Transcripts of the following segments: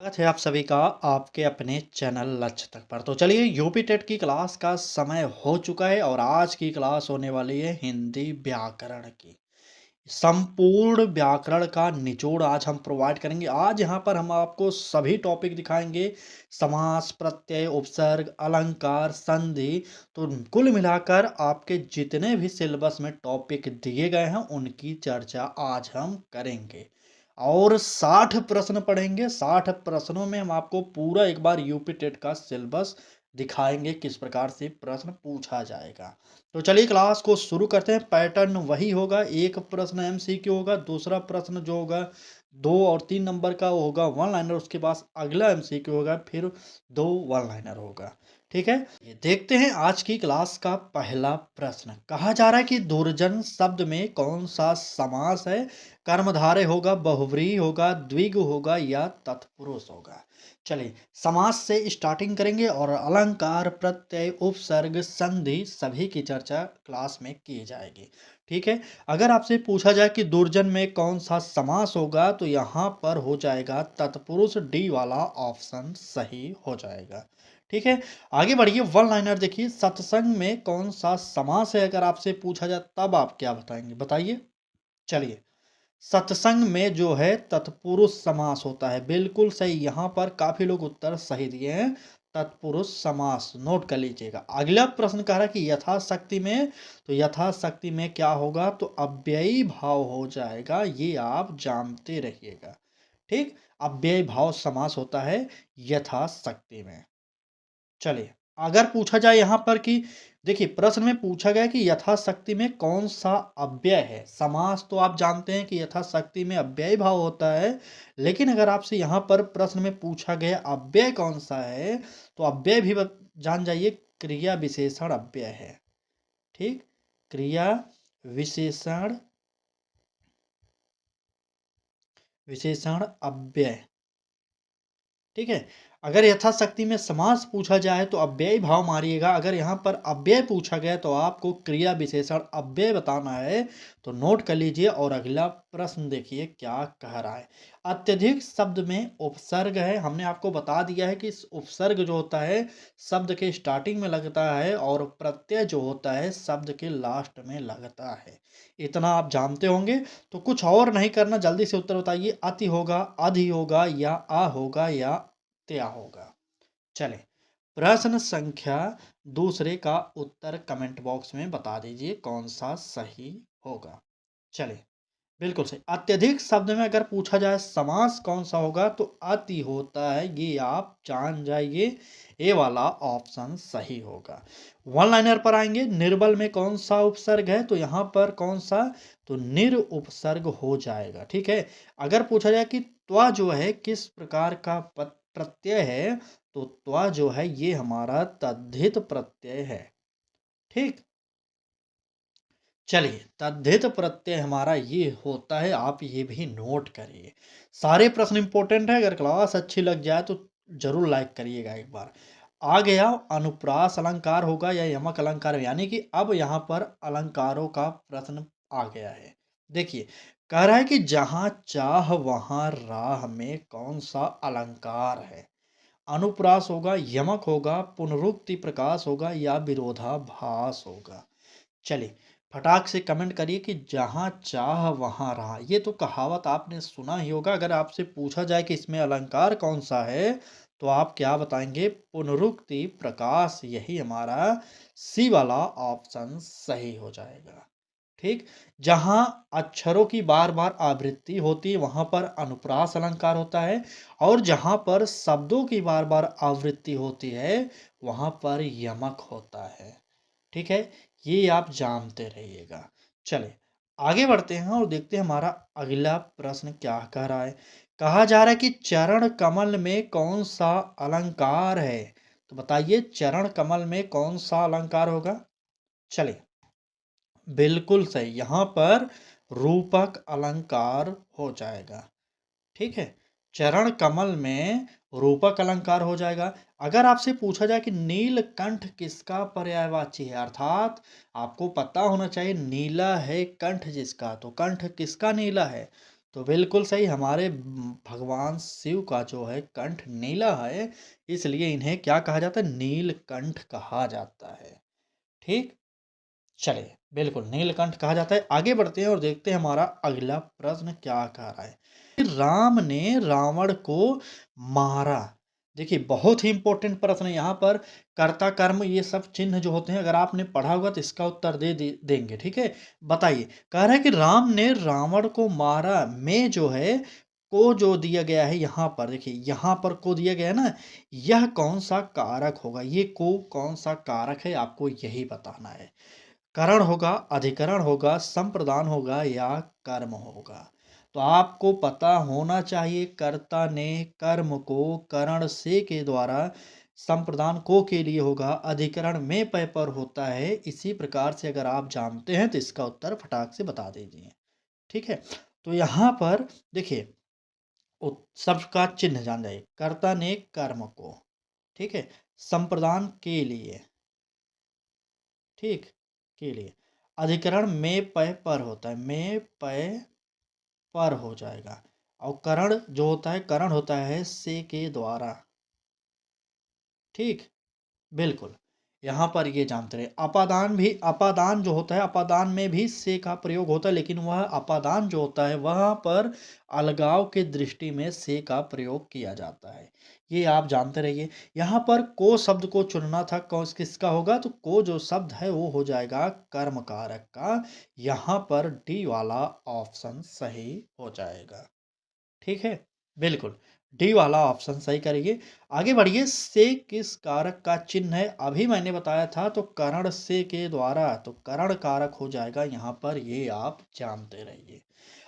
स्वागत है आप सभी का आपके अपने चैनल लक्ष्य तक पर। तो चलिए यूपी टेट की क्लास का समय हो चुका है और आज की क्लास होने वाली है हिंदी व्याकरण की। संपूर्ण व्याकरण का निचोड़ आज हम प्रोवाइड करेंगे। आज यहाँ पर हम आपको सभी टॉपिक दिखाएंगे। समास, प्रत्यय, उपसर्ग, अलंकार, संधि। तो कुल मिलाकर आपके जितने भी सिलेबस में टॉपिक दिए गए हैं उनकी चर्चा आज हम करेंगे और 60 प्रश्न पढ़ेंगे। 60 प्रश्नों में हम आपको पूरा एक बार यूपी टेट का सिलेबस दिखाएंगे किस प्रकार से प्रश्न पूछा जाएगा। तो चलिए क्लास को शुरू करते हैं। पैटर्न वही होगा, एक प्रश्न एमसीक्यू होगा, दूसरा प्रश्न जो होगा 2 और 3 नंबर का वो होगा वन लाइनर, उसके बाद अगला एमसीक्यू होगा, फिर 2 वन लाइनर होगा। ठीक है, ये देखते हैं आज की क्लास का पहला प्रश्न। कहा जा रहा है कि दुर्जन शब्द में कौन सा समास है? कर्मधारय होगा, बहुव्रीहि होगा, द्विगु होगा या तत्पुरुष होगा। चलिए समास से स्टार्टिंग करेंगे और अलंकार, प्रत्यय, उपसर्ग, संधि सभी की चर्चा क्लास में की जाएगी। ठीक है, अगर आपसे पूछा जाए कि दुर्जन में कौन सा समास होगा तो यहाँ पर हो जाएगा तत्पुरुष, डी वाला ऑप्शन सही हो जाएगा। ठीक है, आगे बढ़िए। वन लाइनर देखिए, सत्संग में कौन सा समास है अगर आपसे पूछा जाए तब आप क्या बताएंगे, बताइए। चलिए, सत्संग में जो है तत्पुरुष समास होता है, बिल्कुल सही। यहाँ पर काफी लोग उत्तर सही दिए हैं, तत्पुरुष समास नोट कर लीजिएगा। अगला प्रश्न कह रहा है कि यथाशक्ति में, तो यथाशक्ति में क्या होगा? तो अव्ययी भाव हो जाएगा, ये आप जानते रहिएगा। ठीक, अव्ययी भाव समास होता है यथाशक्ति में। चलिए, अगर पूछा जाए यहाँ पर कि देखिए प्रश्न में पूछा गया कि यथाशक्ति में कौन सा अव्यय है। समास तो आप जानते हैं कि यथाशक्ति में अव्ययी भाव होता है, लेकिन अगर आपसे यहाँ पर प्रश्न में पूछा गया अव्यय कौन सा है तो अव्यय भी जान जाइए, क्रिया विशेषण अव्यय है। ठीक, क्रिया विशेषण विशेषण अव्यय। ठीक है, अगर यथाशक्ति में समास पूछा जाए तो अव्ययी भाव मारिएगा। अगर यहाँ पर अव्यय पूछा गया तो आपको क्रिया विशेषण अव्यय बताना है, तो नोट कर लीजिए। और अगला प्रश्न देखिए क्या कह रहा है। अत्यधिक शब्द में उपसर्ग है, हमने आपको बता दिया है कि इस उपसर्ग जो होता है शब्द के स्टार्टिंग में लगता है और प्रत्यय जो होता है शब्द के लास्ट में लगता है। इतना आप जानते होंगे, तो कुछ और नहीं करना, जल्दी से उत्तर बताइए। अति होगा, अधि होगा या आ होगा या त्या होगा। चले, प्रश्न संख्या दूसरे का उत्तर कमेंट बॉक्स में बता दीजिए कौन सा सही होगा। चले, बिल्कुल सही। अत्यधिक शब्द में अगर पूछा जाए समास कौन सा होगा तो अति होता है, ये आप जान जाइए। ए वाला ऑप्शन सही होगा। वन लाइनर पर आएंगे। निर्बल में कौन सा उपसर्ग है? तो यहाँ पर कौन सा? तो निर उपसर्ग हो जाएगा। ठीक है, अगर पूछा जाए कि त्वा जो है किस प्रकार का प्रत्यय है, तो त्वा जो है ये हमारा तद्धित प्रत्यय है। ठीक, चलिए, तद्धित प्रत्यय हमारा ये होता है, आप ये भी नोट करिए। सारे प्रश्न इंपॉर्टेंट है, अगर क्लास अच्छी लग जाए तो जरूर लाइक करिएगा एक बार। आ गया अनुप्रास अलंकार होगा या यमक अलंकार, यानी कि अब यहाँ पर अलंकारों का प्रश्न आ गया है। देखिए, कह रहा है कि जहां चाह वहां राह में कौन सा अलंकार है? अनुप्रास होगा, यमक होगा, पुनरुक्ति प्रकाश होगा या विरोधाभास होगा। चलिए, फटाक से कमेंट करिए कि जहां चाह वहां रहा। ये तो कहावत आपने सुना ही होगा। अगर आपसे पूछा जाए कि इसमें अलंकार कौन सा है तो आप क्या बताएंगे? पुनरुक्ति प्रकाश, यही हमारा सी वाला ऑप्शन सही हो जाएगा। ठीक, जहां अक्षरों की बार बार आवृत्ति होती है वहां पर अनुप्रास अलंकार होता है, और जहां पर शब्दों की बार बार आवृत्ति होती है वहां पर यमक होता है। ठीक है, ये आप जानते रहिएगा। चलिए, आगे बढ़ते हैं और देखते हैं हमारा अगला प्रश्न क्या कह रहा है। कहा जा रहा है कि चरण कमल में कौन सा अलंकार है? तो बताइए, चरण कमल में कौन सा अलंकार होगा? चलिए, बिल्कुल सही, यहाँ पर रूपक अलंकार हो जाएगा। ठीक है, चरण कमल में रूपक अलंकार हो जाएगा। अगर आपसे पूछा जाए कि नीलकंठ किसका पर्यायवाची है, अर्थात आपको पता होना चाहिए नीला है कंठ जिसका, तो कंठ किसका नीला है? तो बिल्कुल सही, हमारे भगवान शिव का जो है कंठ नीला है, इसलिए इन्हें क्या कहा जाता है? नीलकंठ कहा जाता है। ठीक? चलिए, बिल्कुल नीलकंठ कहा जाता है। आगे बढ़ते हैं और देखते हैं हमारा अगला प्रश्न क्या कह रहा है। राम ने रावण को मारा। देखिए, बहुत ही इंपॉर्टेंट प्रश्न है यहाँ पर। कर्ता कर्म ये सब चिन्ह जो होते हैं, अगर आपने पढ़ा होगा तो इसका उत्तर देंगे। ठीक है, बताइए। कह रहा है कि राम ने रावण को मारा में जो है को जो दिया गया है यहाँ पर, देखिए यहाँ पर को दिया गया है ना, यह कौन सा कारक होगा? ये को कौन सा कारक है, आपको यही बताना है। करण होगा, अधिकरण होगा, संप्रदान होगा या कर्म होगा? तो आपको पता होना चाहिए, कर्ता ने कर्म को करण से के द्वारा, संप्रदान को के लिए होगा, अधिकरण में पय पर होता है। इसी प्रकार से अगर आप जानते हैं तो इसका उत्तर फटाक से बता दीजिए। ठीक है, तो यहाँ पर देखिए, शब्द का चिन्ह जान जाइए। कर्ता ने कर्म को, ठीक है, संप्रदान के लिए, ठीक, के लिए, अधिकरण में पय पर होता है, में पय पर हो जाएगा। और करण जो होता है, करण होता है से के द्वारा। ठीक, बिल्कुल। यहाँ पर ये जानते रहे, अपादान भी, अपादान जो होता है, अपादान में भी से का प्रयोग होता है, लेकिन वह अपादान जो होता है वहाँ पर अलगाव के दृष्टि में से का प्रयोग किया जाता है। ये आप जानते रहिए। यहाँ पर को शब्द को चुनना था, कौन किसका होगा? तो को जो शब्द है वो हो जाएगा कर्म कारक का। यहाँ पर डी वाला ऑप्शन सही हो जाएगा। ठीक है, बिल्कुल, डी वाला ऑप्शन सही करिए। आगे बढ़िए। से किस कारक का चिन्ह है? अभी मैंने बताया था, तो करण से के द्वारा, तो करण कारक हो जाएगा यहाँ पर, ये आप जानते रहिए।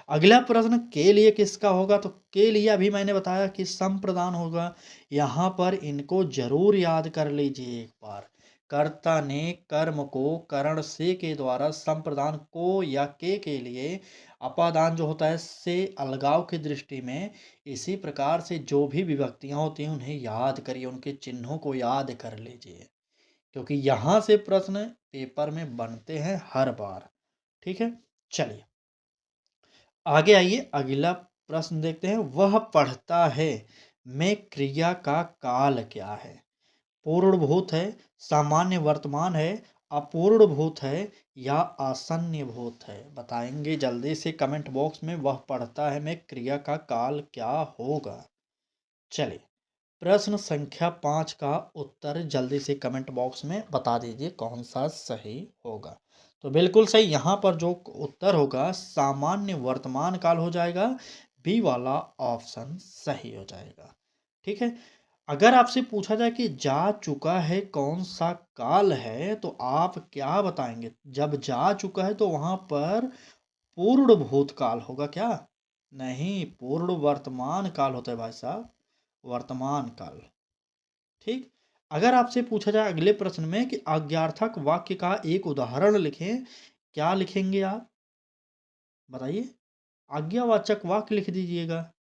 अगला प्रश्न के लिए किसका होगा? तो के लिए अभी मैंने बताया कि संप्रदान होगा। यहाँ पर इनको जरूर याद कर लीजिए एक बार। कर्ता ने कर्म को करण से के द्वारा, संप्रदान को या के लिए, अपादान जो होता है से अलगाव की दृष्टि में। इसी प्रकार से जो भी विभक्तियां होती हैं उन्हें याद करिए, उनके चिन्हों को याद कर लीजिए, क्योंकि यहाँ से प्रश्न पेपर में बनते हैं हर बार। ठीक है, चलिए आगे आइए, अगला प्रश्न देखते हैं। वह पढ़ता है में क्रिया का काल क्या है? पूर्ण भूत है, सामान्य वर्तमान है, अपूर्ण भूत है या आसन्न भूत है? बताएंगे जल्दी से कमेंट बॉक्स में। वह पढ़ता है में क्रिया का काल क्या होगा? चलिए, प्रश्न संख्या 5 का उत्तर जल्दी से कमेंट बॉक्स में बता दीजिए कौन सा सही होगा। तो बिल्कुल सही, यहाँ पर जो उत्तर होगा सामान्य वर्तमान काल हो जाएगा। बी वाला ऑप्शन सही हो जाएगा। ठीक है, अगर आपसे पूछा जाए कि जा चुका है कौन सा काल है, तो आप क्या बताएंगे? जब जा चुका है तो वहां पर पूर्ण भूतकाल होगा क्या? नहीं, पूर्ण वर्तमान काल होता है भाई साहब, वर्तमान काल। ठीक, अगर आपसे पूछा जाए अगले प्रश्न में कि आज्ञार्थक वाक्य का एक उदाहरण लिखें, क्या लिखेंगे आप? बताइए, आज्ञावाचक वाक्य लिख दीजिएगा।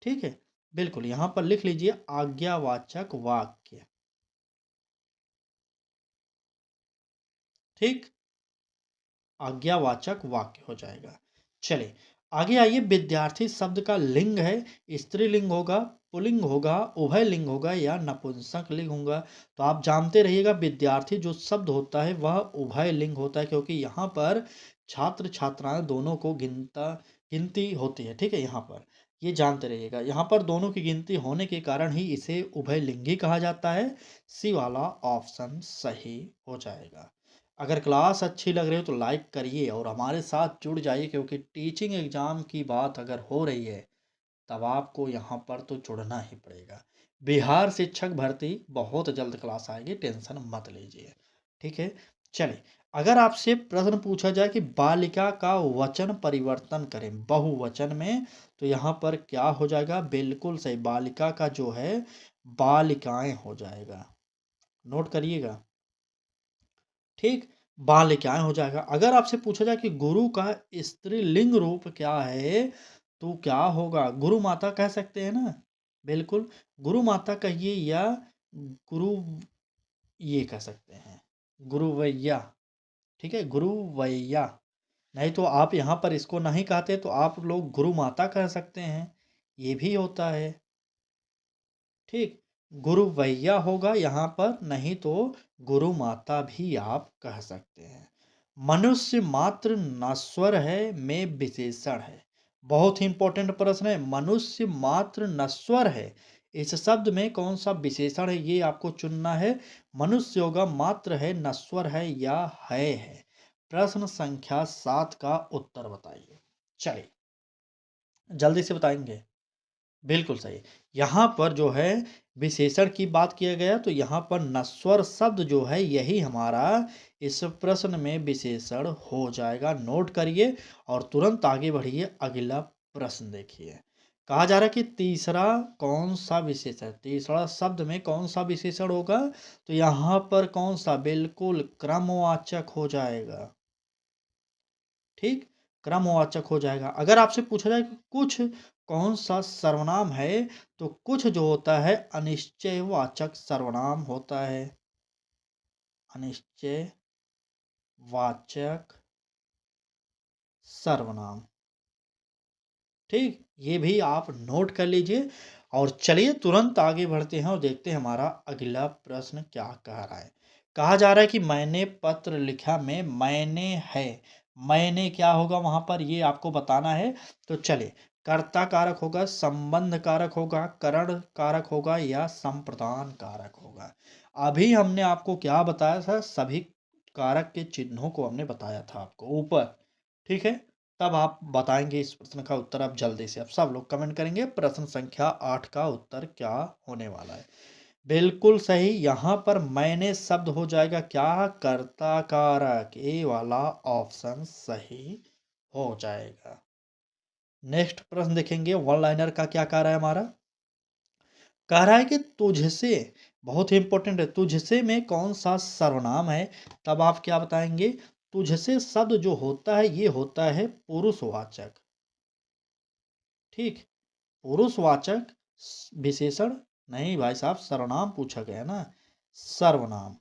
ठीक है, बिल्कुल, यहां पर लिख लीजिए आज्ञावाचक वाक्य। ठीक, आज्ञावाचक वाक्य हो जाएगा। चलिए आगे आइए। विद्यार्थी शब्द का लिंग है, स्त्रीलिंग होगा, पुल्लिंग होगा, उभय लिंग होगा या नपुंसक लिंग होगा? तो आप जानते रहिएगा, विद्यार्थी जो शब्द होता है वह उभय लिंग होता है, क्योंकि यहाँ पर छात्र छात्राएं दोनों को गिनती होती है। ठीक है, यहाँ पर ये जानते रहिएगा, यहाँ पर दोनों की गिनती होने के कारण ही इसे उभय लिंगी कहा जाता है। सी वाला ऑप्शन सही हो जाएगा। अगर क्लास अच्छी लग रही हो तो लाइक करिए और हमारे साथ जुड़ जाइए, क्योंकि टीचिंग एग्जाम की बात अगर हो रही है तब आपको यहाँ पर तो जुड़ना ही पड़ेगा। बिहार शिक्षक भर्ती बहुत जल्द क्लास आएगी, टेंशन मत लीजिए। ठीक है, चलिए अगर आपसे प्रश्न पूछा जाए कि बालिका का वचन परिवर्तन करें बहुवचन में, तो यहाँ पर क्या हो जाएगा? बिल्कुल सही, बालिका का जो है बालिकाएं हो जाएगा। नोट करिएगा। ठीक, बालिकाएं हो जाएगा। अगर आपसे पूछा जाए कि गुरु का स्त्रीलिंग रूप क्या है, तो क्या होगा? गुरु माता कह सकते हैं ना, बिल्कुल, गुरु माता कहिए या गुरु, ये कह सकते हैं गुरुवैया। ठीक है, गुरुवैया। नहीं तो आप यहाँ पर इसको नहीं कहते तो आप लोग गुरु माता कह सकते हैं, ये भी होता है। ठीक, गुरु भैया होगा यहाँ पर, नहीं तो गुरु माता भी आप कह सकते हैं। मनुष्य मात्र नश्वर है में विशेषण है। बहुत ही इंपॉर्टेंट प्रश्न है, मनुष्य मात्र नश्वर है, इस शब्द में कौन सा विशेषण है ये आपको चुनना है। मनुष्य होगा, मात्र है, नश्वर है या है। प्रश्न संख्या 7 का उत्तर बताइए। चलिए जल्दी से बताएंगे। बिल्कुल सही। यहाँ पर जो है विशेषण की बात किया गया तो यहाँ पर नश्वर शब्द जो है यही हमारा इस प्रश्न में विशेषण हो जाएगा। नोट करिए और तुरंत आगे बढ़िए, अगला प्रश्न देखिए। कहा जा रहा है कि तीसरा कौन सा विशेषण, तीसरा शब्द में कौन सा विशेषण होगा, तो यहाँ पर कौन सा, बिल्कुल क्रमवाचक हो जाएगा। ठीक, क्रमवाचक हो जाएगा। अगर आपसे पूछा जाए कि कुछ कौन सा सर्वनाम है, तो कुछ जो होता है अनिश्चयवाचक सर्वनाम होता है। अनिश्चयवाचक सर्वनाम। ठीक, ये भी आप नोट कर लीजिए। और चलिए तुरंत आगे बढ़ते हैं और देखते हैं हमारा अगला प्रश्न क्या कह रहा है। कहा जा रहा है कि मैंने पत्र लिखा में मैंने है, मैंने क्या होगा वहां पर ये आपको बताना है। तो चलिए, कर्ता कारक होगा, संबंध कारक होगा, करण कारक होगा या संप्रदान कारक होगा। अभी हमने आपको क्या बताया था, सभी कारक के चिन्हों को हमने बताया था आपको ऊपर। ठीक है, तब आप बताएंगे इस प्रश्न का उत्तर। आप जल्दी से, अब सब लोग कमेंट करेंगे प्रश्न संख्या 8 का उत्तर क्या होने वाला है। बिल्कुल सही, यहाँ पर मैंने शब्द हो जाएगा क्या, कर्ता कारक। ए वाला ऑप्शन सही हो जाएगा। नेक्स्ट प्रश्न देखेंगे, वन लाइनर का क्या कह रहा है हमारा। कह रहा है कि तुझसे, बहुत ही इंपॉर्टेंट है, तुझसे में कौन सा सर्वनाम है। तब आप क्या बताएंगे, तुझसे शब्द जो होता है ये होता है पुरुषवाचक। ठीक, पुरुषवाचक विशेषण नहीं भाई साहब, सर्वनाम पूछा गया ना, सर्वनाम।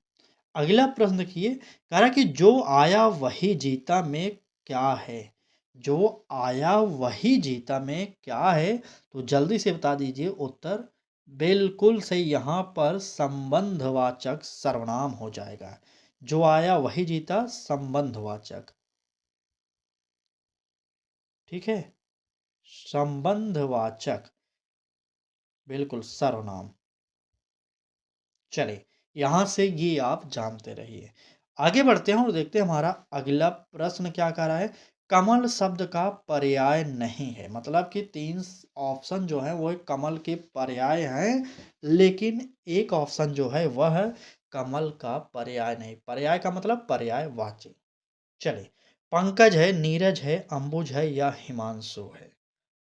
अगला प्रश्न देखिए, कह रहा कि जो आया वही जीता में क्या है। जो आया वही जीता में क्या है, तो जल्दी से बता दीजिए उत्तर। बिल्कुल सही, यहाँ पर संबंधवाचक सर्वनाम हो जाएगा। जो आया वही जीता, संबंधवाचक। ठीक है, संबंधवाचक, बिल्कुल सर्वनाम। चलिए, यहां से ये आप जानते रहिए। आगे बढ़ते हैं और देखते हैं हमारा अगला प्रश्न क्या कह रहा है। कमल शब्द का पर्याय नहीं है, मतलब कि तीन ऑप्शन जो है वो कमल के पर्याय हैं, लेकिन एक ऑप्शन जो है वह कमल का पर्याय नहीं। पर्याय का मतलब पर्यायवाची। चलिए, पंकज है, नीरज है, अंबुज है या हिमांशु है।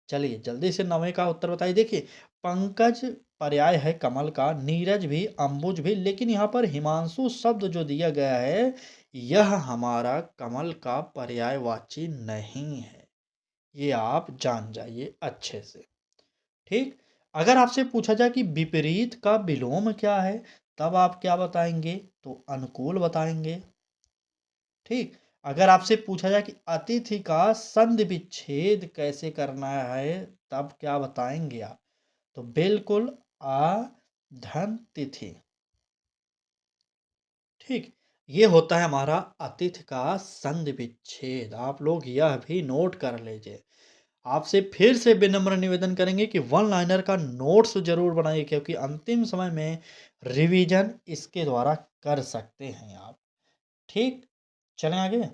चलिए जल्दी से नवे का उत्तर बताइए। देखिए, पंकज पर्याय है कमल का, नीरज भी, अंबुज भी, लेकिन यहाँ पर हिमांशु शब्द जो दिया गया है यह हमारा कमल का पर्यायवाची नहीं है। ये आप जान जाइए अच्छे से। ठीक, अगर आपसे पूछा जाए कि विपरीत का विलोम क्या है, तब आप क्या बताएंगे, तो अनुकूल बताएंगे। ठीक, अगर आपसे पूछा जाए कि अतिथि का संधि विच्छेद कैसे करना है, तब क्या बताएंगे आप, तो बिल्कुल आ धन तिथि। ठीक, ये होता है हमारा अतिथि का संधि विच्छेद। आप लोग यह भी नोट कर लीजिए। आपसे फिर से विनम्र निवेदन करेंगे कि वन लाइनर का नोट्स जरूर बनाइए, क्योंकि अंतिम समय में रिवीजन इसके द्वारा कर सकते हैं आप। ठीक, चलें आगे।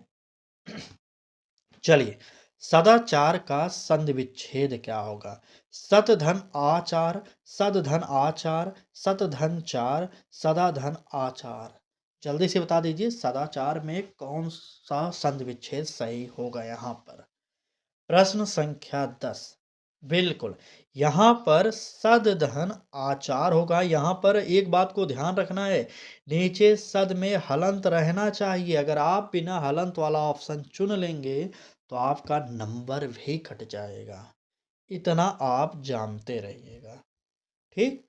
चलिए, सदाचार का संधि विच्छेद क्या होगा। सत धन आचार, सद धन आचार, सत धन चार, सदा धन आचार। जल्दी से बता दीजिए सदाचार में कौन सा संधि विच्छेद सही होगा यहाँ पर। प्रश्न संख्या 10। बिल्कुल, यहाँ पर सद धन आचार होगा। यहाँ पर एक बात को ध्यान रखना है, नीचे सद में हलंत रहना चाहिए। अगर आप बिना हलंत वाला ऑप्शन चुन लेंगे तो आपका नंबर भी कट जाएगा, इतना आप जानते रहिएगा। ठीक,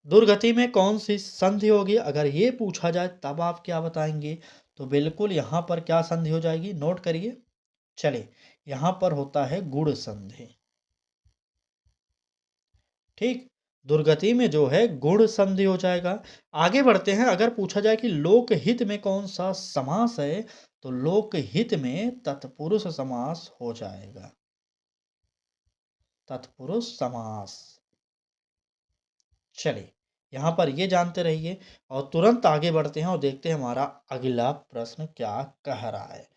दुर्गति में कौन सी संधि होगी, अगर ये पूछा जाए तब आप क्या बताएंगे, तो बिल्कुल यहाँ पर क्या संधि हो जाएगी, नोट करिए। चलिए, यहाँ पर होता है गुण संधि। ठीक, दुर्गति में जो है गुण संधि हो जाएगा। आगे बढ़ते हैं, अगर पूछा जाए कि लोकहित में कौन सा समास है, तो लोकहित में तत्पुरुष समास हो जाएगा। तत्पुरुष समास। चलिए, यहाँ पर ये जानते रहिए और तुरंत आगे बढ़ते हैं और देखते हैं हमारा अगला प्रश्न क्या कह रहा है।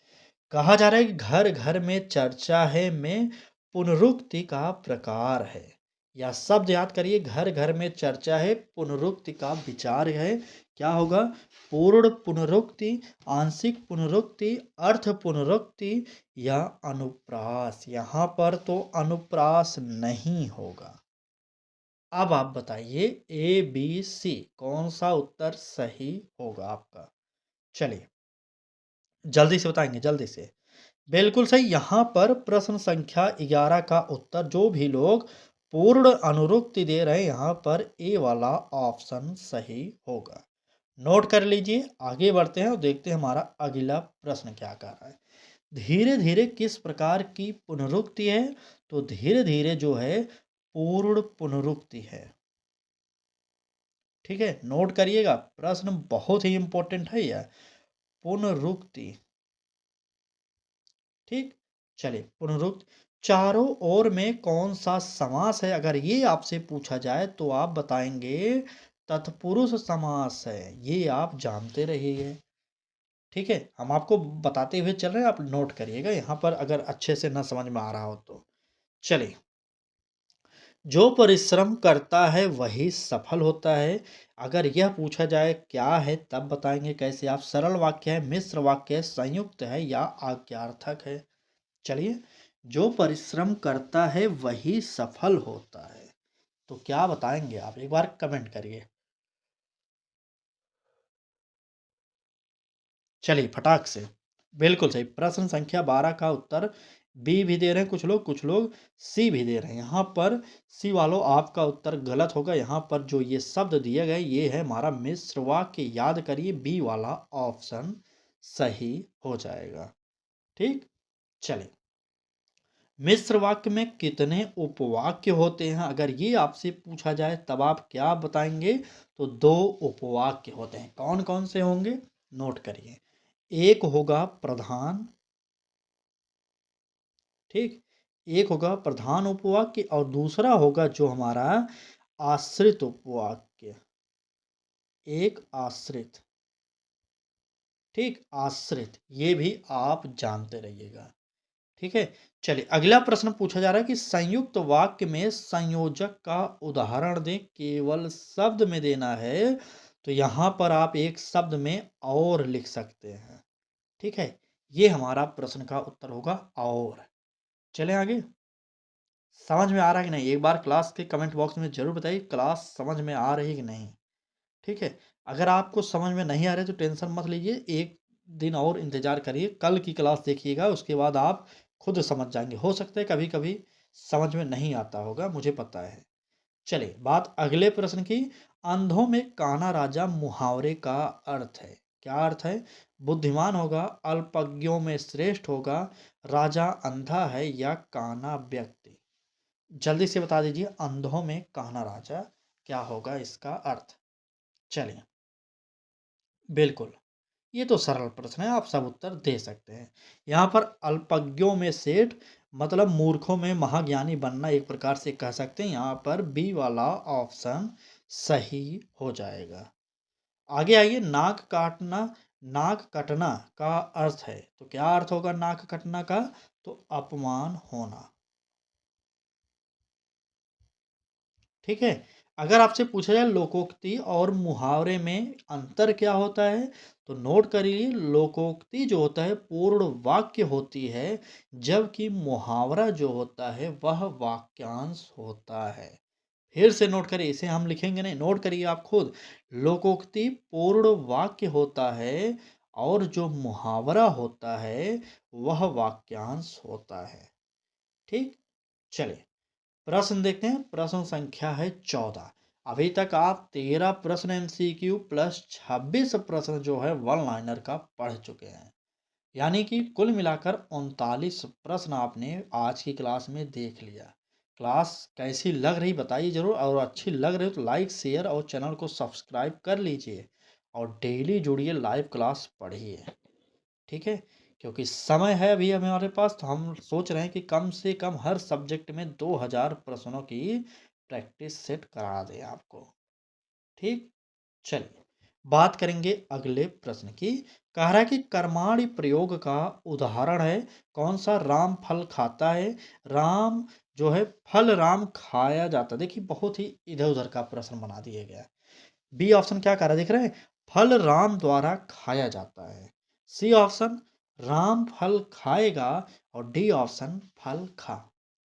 कहा जा रहा है कि घर घर में चर्चा है में पुनरुक्ति का प्रकार है। या शब्द याद करिए, घर घर में चर्चा है पुनरुक्ति का विचार है। क्या होगा? पूर्ण पुनरुक्ति, आंशिक पुनरुक्ति, अर्थ पुनरुक्ति या अनुप्रास। यहाँ पर तो अनुप्रास नहीं होगा। अब आप बताइए ए बी सी कौन सा उत्तर सही होगा आपका। चलिए, जल्दी से बताएंगे, जल्दी से। बिल्कुल सही। यहाँ पर प्रश्न संख्या 11 का उत्तर, जो भी लोग पूर्ण अनुरुक्ति दे रहे हैं, यहाँ पर ए वाला ऑप्शन सही होगा। नोट कर लीजिए। आगे बढ़ते हैं और देखते हैं हमारा अगला प्रश्न क्या कह रहा है। धीरे धीरे किस प्रकार की पुनरुक्ति है? तो धीरे धीरे जो है पूर्ण पुनरुक्ति है। ठीक है, नोट करिएगा, प्रश्न बहुत ही इंपॉर्टेंट है यह। पुनरुक्ति। ठीक, चलिए, पुनरुक्ति। चारों ओर में कौन सा समास है? अगर ये आपसे पूछा जाए तो आप बताएंगे तत्पुरुष समास है। ये आप जानते रहिए। ठीक है, हम आपको बताते हुए चल रहे हैं, आप नोट करिएगा यहाँ पर अगर अच्छे से ना समझ में आ रहा हो तो। चलिए, जो परिश्रम करता है वही सफल होता है। अगर यह पूछा जाए क्या है, तब बताएंगे कैसे आप। सरल वाक्य है, मिश्र वाक्य है, संयुक्त है या आज्ञार्थक है। चलिए, जो परिश्रम करता है वही सफल होता है, तो क्या बताएंगे आप? एक बार कमेंट करिए। चलिए, फटाक से। बिल्कुल सही। प्रश्न संख्या 12 का उत्तर बी भी दे रहे हैं कुछ लोग सी भी दे रहे हैं। यहाँ पर सी वालों, आपका उत्तर गलत होगा। यहाँ पर जो ये शब्द दिए गए, ये है हमारा मिश्र वाक्य। याद करिए, बी वाला ऑप्शन सही हो जाएगा। ठीक, चलिए। मिश्र वाक्य में कितने उपवाक्य होते हैं? अगर ये आपसे पूछा जाए तब आप क्या बताएंगे? तो 2 उपवाक्य होते हैं। कौन कौन से होंगे? नोट करिए। एक होगा प्रधान। ठीक, एक होगा प्रधान उपवाक्य और दूसरा होगा जो हमारा आश्रित उपवाक्य। एक आश्रित। ठीक, आश्रित, ये भी आप जानते रहिएगा। ठीक है, चलिए, अगला प्रश्न पूछा जा रहा है कि संयुक्त वाक्य में संयोजक का उदाहरण दें। केवल शब्द में देना है, तो यहाँ पर आप एक शब्द में और लिख सकते हैं। ठीक है, ये हमारा प्रश्न का उत्तर होगा और। चलें आगे। समझ में आ रहा है कि नहीं? एक बार क्लास के कमेंट बॉक्स में ज़रूर बताइए, क्लास समझ में आ रही है कि नहीं। ठीक है, अगर आपको समझ में नहीं आ रहा है तो टेंशन मत लीजिए, एक दिन और इंतज़ार करिए, कल की क्लास देखिएगा, उसके बाद आप खुद समझ जाएंगे। हो सकता है कभी कभी समझ में नहीं आता होगा, मुझे पता है। चलिए, बात अगले प्रश्न की। अंधों में काना राजा मुहावरे का अर्थ है। क्या अर्थ है? बुद्धिमान होगा, अल्पज्ञों में श्रेष्ठ होगा, राजा अंधा है या काना व्यक्ति। जल्दी से बता दीजिए, अंधों में कान्हा राजा, क्या होगा इसका अर्थ? चलिए, बिल्कुल, ये तो सरल प्रश्न है, आप सब उत्तर दे सकते हैं। यहाँ पर अल्पज्ञों में सेठ, मतलब मूर्खों में महाज्ञानी बनना, एक प्रकार से कह सकते हैं। यहाँ पर बी वाला ऑप्शन सही हो जाएगा। आगे आइए। नाक कटना का अर्थ है, तो क्या अर्थ होगा नाक कटना का? तो अपमान होना। ठीक है, अगर आपसे पूछा जाए लोकोक्ति और मुहावरे में अंतर क्या होता है, तो नोट करिए, लोकोक्ति जो होता है पूर्ण वाक्य होती है, जबकि मुहावरा जो होता है वह वाक्यांश होता है। फिर से नोट करिए, इसे हम लिखेंगे नहीं, नोट करिए आप खुद। लोकोक्ति पूर्ण वाक्य होता है और जो मुहावरा होता है वह वाक्यांश होता है। ठीक, चलिए, प्रश्न देखते हैं। प्रश्न संख्या है 14। अभी तक आप 13 प्रश्न एमसीक्यू प्लस 26 प्रश्न जो है वन लाइनर का पढ़ चुके हैं। यानी कि कुल मिलाकर 39 प्रश्न आपने आज की क्लास में देख लिया। क्लास कैसी लग रही बताइए ज़रूर, और अच्छी लग रही हो तो लाइक शेयर और चैनल को सब्सक्राइब कर लीजिए और डेली जुड़िए, लाइव क्लास पढ़िए। ठीक है, क्योंकि समय है अभी हमारे पास, तो हम सोच रहे हैं कि कम से कम हर सब्जेक्ट में 2000 प्रश्नों की प्रैक्टिस सेट करा दें आपको। ठीक, चलिए बात करेंगे अगले प्रश्न की। कह रहा है कि कर्माणि प्रयोग का उदाहरण है कौन सा? राम फल खाता है। राम जो है फल राम खाया जाता है। देखिए बहुत ही इधर उधर का प्रश्न बना दिया गया है। बी ऑप्शन क्या कह रहा है देख रहे हैं, फल राम द्वारा खाया जाता है। सी ऑप्शन राम फल खाएगा, और डी ऑप्शन फल खा।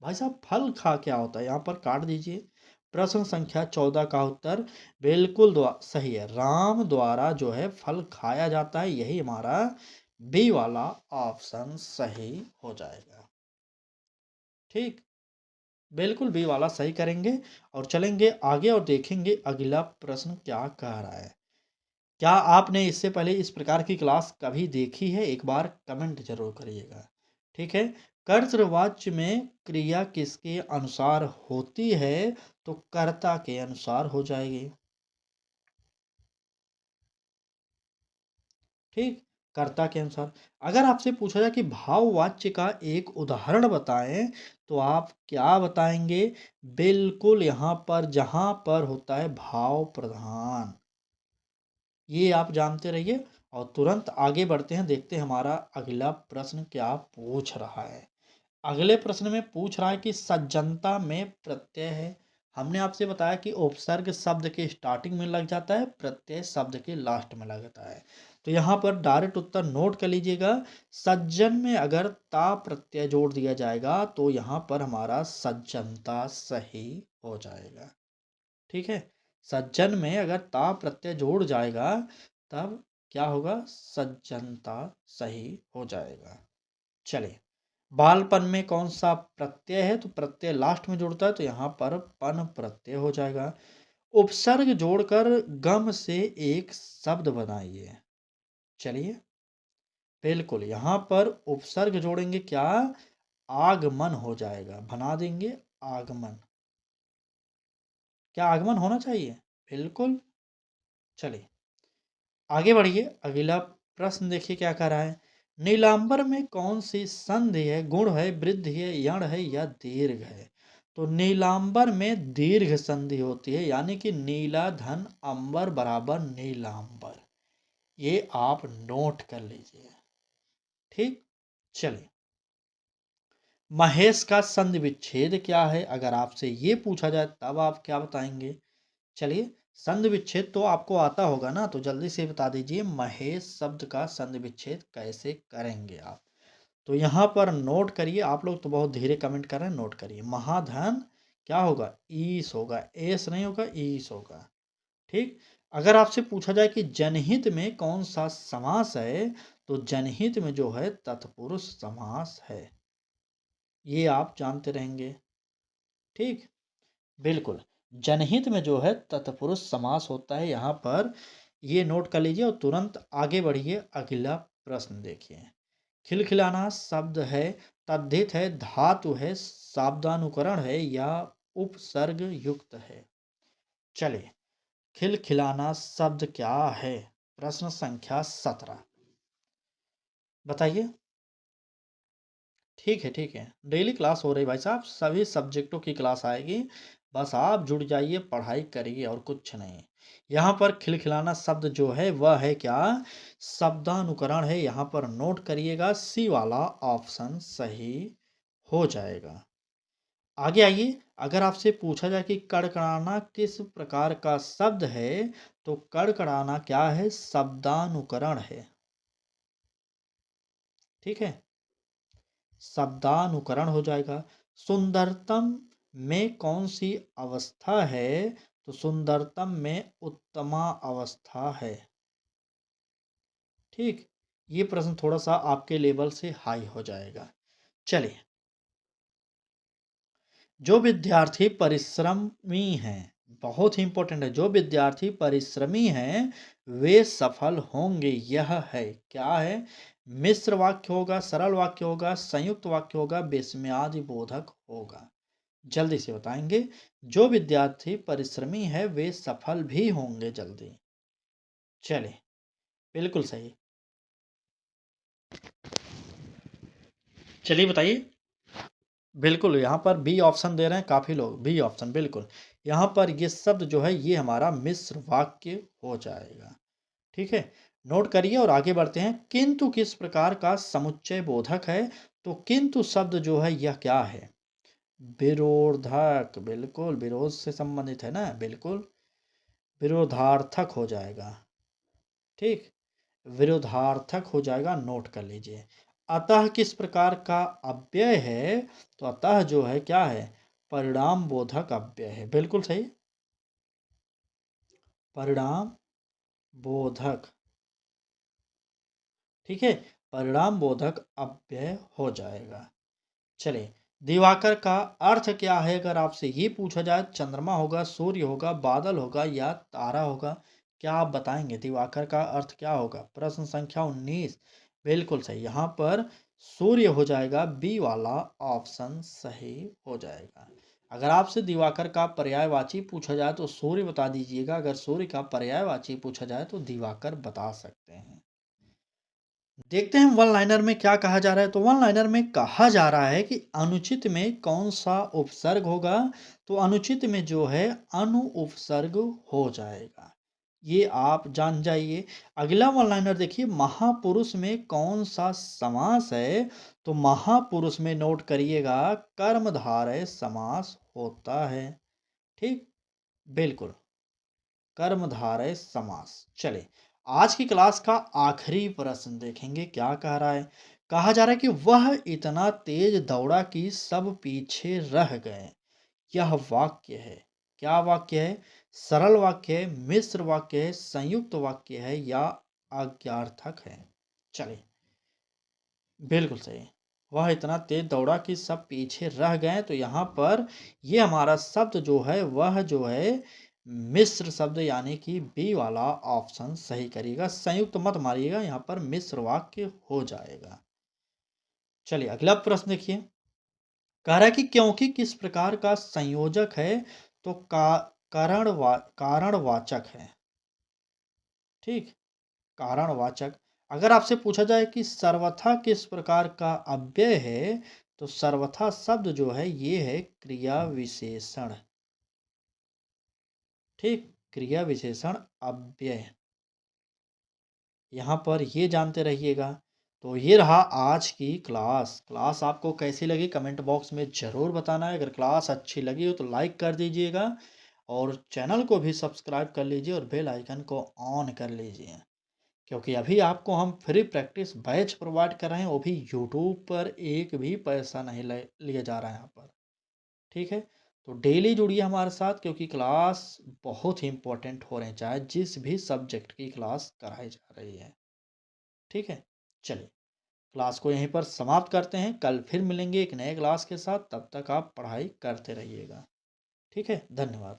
भाई साहब फल खा क्या होता है, यहाँ पर काट दीजिए। प्रश्न संख्या 14 का उत्तर बिल्कुल सही है, राम द्वारा जो है फल खाया जाता है, यही हमारा बी वाला ऑप्शन सही हो जाएगा। ठीक, बिल्कुल बी वाला सही करेंगे और चलेंगे आगे और देखेंगे अगला प्रश्न क्या कह रहा है। क्या आपने इससे पहले इस प्रकार की क्लास कभी देखी है? एक बार कमेंट जरूर करिएगा। ठीक है, कर्तृवाच्य में क्रिया किसके अनुसार होती है? तो कर्ता के अनुसार हो जाएगी। ठीक, कर्ता के अनुसार। अगर आपसे पूछा जाए कि भाववाच्य का एक उदाहरण बताएं, तो आप क्या बताएंगे? बिल्कुल यहाँ पर जहां पर होता है भाव प्रधान, ये आप जानते रहिए। और तुरंत आगे बढ़ते हैं, देखते हैं हमारा अगला प्रश्न क्या पूछ रहा है। अगले प्रश्न में पूछ रहा है कि सज्जनता में प्रत्यय है। हमने आपसे बताया कि उपसर्ग शब्द के स्टार्टिंग में लग जाता है, प्रत्यय शब्द के लास्ट में लगता है। तो यहाँ पर डायरेक्ट उत्तर नोट कर लीजिएगा। सज्जन में अगर ता प्रत्यय जोड़ दिया जाएगा तो यहाँ पर हमारा सज्जनता सही हो जाएगा। ठीक है, सज्जन में अगर ता प्रत्यय जोड़ जाएगा तब क्या होगा? सज्जनता सही हो जाएगा। चलिए, बालपन में कौन सा प्रत्यय है? तो प्रत्यय लास्ट में जुड़ता है, तो यहाँ पर पन प्रत्यय हो जाएगा। उपसर्ग जोड़कर गम से एक शब्द बनाइए। चलिए, बिल्कुल यहाँ पर उपसर्ग जोड़ेंगे, क्या? आगमन हो जाएगा, बना देंगे आगमन। क्या आगमन होना चाहिए? बिल्कुल। चलिए आगे बढ़िए, अगला प्रश्न देखिए क्या कह रहा है। नीलांबर में कौन सी संधि है, गुण है, वृद्धि है, यण है या दीर्घ है? तो नीलांबर में दीर्घ संधि होती है, यानी कि नीला धन अंबर बराबर नीलांबर। ये आप नोट कर लीजिए। ठीक, चलिए महेश का संधि विच्छेद क्या है? अगर आपसे ये पूछा जाए तब आप क्या बताएंगे? चलिए, संधि विच्छेद तो आपको आता होगा ना, तो जल्दी से बता दीजिए महेश शब्द का संधि विच्छेद कैसे करेंगे आप। तो यहाँ पर नोट करिए, आप लोग तो बहुत धीरे कमेंट कर रहे हैं, नोट करिए। महाधन क्या होगा? ईस होगा, एस नहीं होगा, ईस होगा। ठीक, अगर आपसे पूछा जाए कि जनहित में कौन सा समास है, तो जनहित में जो है तत्पुरुष समास है, ये आप जानते रहेंगे। ठीक, बिल्कुल, जनहित में जो है तत्पुरुष समास होता है, यहाँ पर ये नोट कर लीजिए और तुरंत आगे बढ़िए। अगला प्रश्न देखिए। खिलखिलाना शब्द है, तद्धित है, धातु है, शाब्दानुकरण है या उपसर्ग युक्त है? चलिए, खिलखिलाना शब्द क्या है? प्रश्न संख्या 17 बताइए। ठीक है, ठीक है, डेली क्लास हो रही भाई साहब, सभी सब्जेक्टों की क्लास आएगी, बस आप जुड़ जाइए, पढ़ाई करिए और कुछ नहीं। यहाँ पर खिलखिलाना शब्द जो है वह है क्या? शब्दानुकरण है, यहाँ पर नोट करिएगा, सी वाला ऑप्शन सही हो जाएगा। आगे आइए, अगर आपसे पूछा जाए कि कड़कड़ाना किस प्रकार का शब्द है, तो कड़कड़ाना क्या है? शब्दानुकरण है। ठीक है, शब्दानुकरण हो जाएगा। सुंदरतम में कौन सी अवस्था है? तो सुंदरतम में उत्तमा अवस्था है। ठीक, ये प्रश्न थोड़ा सा आपके लेवल से हाई हो जाएगा। चलिए, जो विद्यार्थी परिश्रमी हैं, बहुत ही इंपॉर्टेंट है। जो विद्यार्थी परिश्रमी हैं, वे सफल होंगे। यह है, क्या है? मिश्र वाक्य होगा, सरल वाक्य होगा, संयुक्त वाक्य होगा, विस्मयादि बोधक होगा। जल्दी से बताएंगे। जो विद्यार्थी परिश्रमी है, वे सफल भी होंगे जल्दी। चलिए, बिल्कुल सही। चलिए बताइए। बिल्कुल, यहाँ पर बी ऑप्शन दे रहे हैं काफ़ी लोग, बी ऑप्शन बिल्कुल। यहाँ पर ये शब्द जो है ये हमारा मिश्र वाक्य हो जाएगा। ठीक है, नोट करिए और आगे बढ़ते हैं। किंतु किस प्रकार का समुच्चय बोधक है? तो किंतु शब्द जो है यह क्या है? विरोधक, बिल्कुल विरोध से संबंधित है ना, बिल्कुल विरोधार्थक हो जाएगा। ठीक, विरोधार्थक हो जाएगा, नोट कर लीजिए। अतः किस प्रकार का अव्यय है? तो अतः जो है क्या है? परिणाम बोधक अव्यय है, बिल्कुल सही। परिणाम बोधक, ठीक है, परिणाम बोधक अव्यय हो जाएगा। चलिए, दिवाकर का अर्थ क्या है? अगर आपसे ये पूछा जाए, चंद्रमा होगा, सूर्य होगा, बादल होगा या तारा होगा, क्या आप बताएंगे दिवाकर का अर्थ क्या होगा? प्रश्न संख्या 19, बिल्कुल सही। यहाँ पर सूर्य हो जाएगा, बी वाला ऑप्शन सही हो जाएगा। अगर आपसे दिवाकर का पर्यायवाची पूछा जाए तो सूर्य बता दीजिएगा। अगर सूर्य का पर्यायवाची पूछा जाए तो दिवाकर बता सकते हैं। देखते हैं वन लाइनर में क्या कहा जा रहा है। तो वन लाइनर में कहा जा रहा है कि अनुचित में कौन सा उपसर्ग होगा? तो अनुचित में जो है अनु उपसर्ग हो जाएगा। ये आप जान जाइए। अगला वन लाइनर देखिए, महापुरुष में कौन सा समास है? तो महापुरुष में नोट करिएगा, कर्मधारय समास होता है। ठीक, बिल्कुल कर्मधारय समास। चले, आज की क्लास का आखिरी प्रश्न देखेंगे क्या कह रहा है। कहा जा रहा है कि वह इतना तेज दौड़ा कि सब पीछे रह गए। यह वाक्य है, क्या वाक्य है? सरल वाक्य है, मिश्र वाक्य है, संयुक्त वाक्य है या आज्ञार्थक है? चलिए, बिल्कुल सही। वह इतना तेज दौड़ा कि सब पीछे रह गए। तो यहाँ पर ये हमारा शब्द जो है वह जो है मिश्र शब्द, यानी कि बी वाला ऑप्शन सही करिएगा। संयुक्त मत मारिएगा, यहाँ पर मिश्र वाक्य हो जाएगा। चलिए, अगला प्रश्न देखिए। कह रहा है कि क्योंकि किस प्रकार का संयोजक है? तो कारणवाचक है। ठीक, कारणवाचक। अगर आपसे पूछा जाए कि सर्वथा किस प्रकार का अव्यय है? तो सर्वथा शब्द जो है ये है क्रिया विशेषण। ठीक, क्रिया विशेषण अव्यय। यहाँ पर ये जानते रहिएगा। तो ये रहा आज की क्लास। क्लास आपको कैसी लगी कमेंट बॉक्स में ज़रूर बताना है। अगर क्लास अच्छी लगी हो तो लाइक कर दीजिएगा और चैनल को भी सब्सक्राइब कर लीजिए और बेल आइकन को ऑन कर लीजिए, क्योंकि अभी आपको हम फ्री प्रैक्टिस बैच प्रोवाइड कर रहे हैं, वो भी यूट्यूब पर एक भी पैसा नहीं लिया जा रहा है यहाँ पर। ठीक है, तो डेली जुड़िए हमारे साथ, क्योंकि क्लास बहुत ही इंपॉर्टेंट हो रहे हैं, चाहे जिस भी सब्जेक्ट की क्लास कराई जा रही है। ठीक है, चलिए, क्लास को यहीं पर समाप्त करते हैं। कल फिर मिलेंगे एक नए क्लास के साथ। तब तक आप पढ़ाई करते रहिएगा। ठीक है, धन्यवाद।